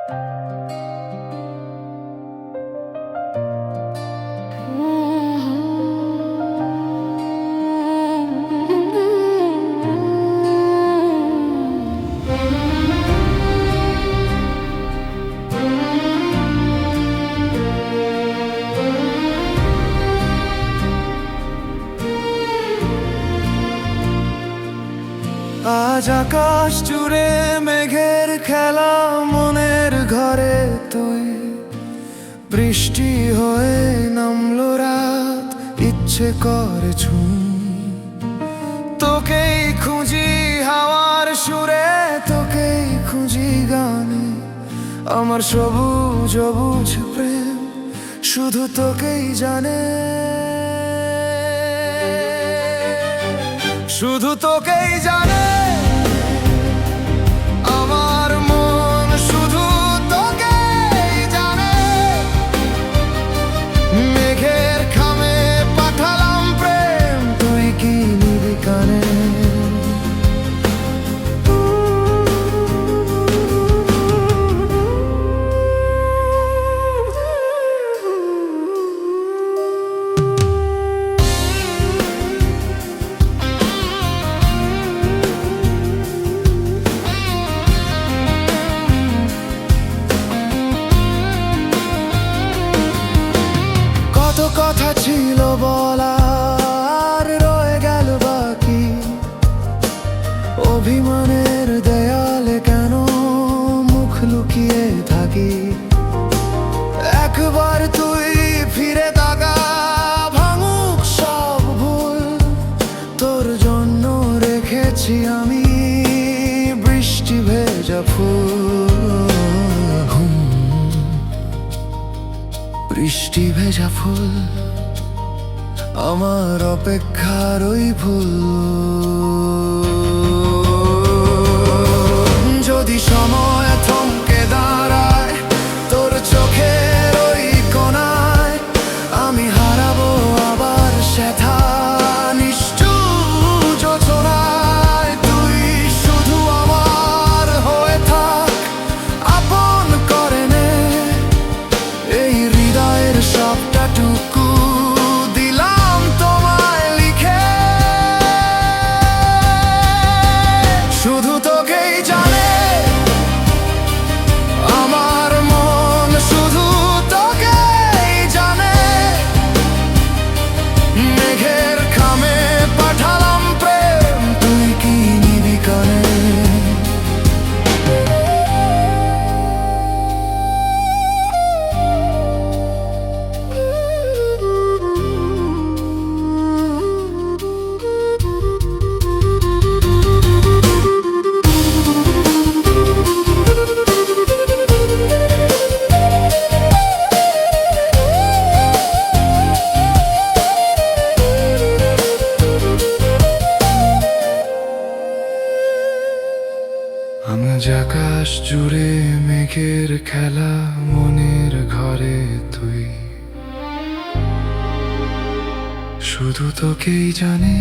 আজ আকাশ জুড়ে মেঘের খেলা, মনের ঘরে তুই। বৃষ্টি হয়ে নামলো রাত, ইচ্ছে করে তোকেই খুঁজি হাওয়ার সুরে, তোকেই খুঁজি গানে। আমার সবুজ অবুঝ প্রেম শুধু তোকেই জানে, শুধু তোকেই জানে। আমার মন শুধু তোকেই জানে। মেঘের খামে পাঠালাম প্রেম, তুই কি নিবি কানে? কথা ছিল বলার, রয়ে গেল বাকি। অভিমানের দেয়ালে কেন মুখ লুকিয়ে থাকি? একবার তুই ফিরে তাকা, ভাঙুক সব ভুল। তোর জন্য রেখেছি আমি বৃষ্টি ভেজা ফুল। বৃষ্টি ভেজা ফুল, আমার অপেক্ষার ওই ভুল। যদি সময় থমকে দাঁড়ায় তোর চোখের ওই কোণায়, আমি হারাবো আবার সেথা নিষ্ঠুর যোজনায়। তুই শুধু আমার হয়ে থাক, আপন করে নে এই হৃদয়ের সবটা টুকু। দিলাম তোমায় লিখে, শুধু তোকেই জানে। আমার মন শুধু তোকেই জানে। মেঘের খামে পাঠালাম প্রেম, তুই কি নিবি কানে? আজ আকাশ জুড়ে মেঘের খেলা, মনের ঘরে তুই। শুধু তোকেই জানে।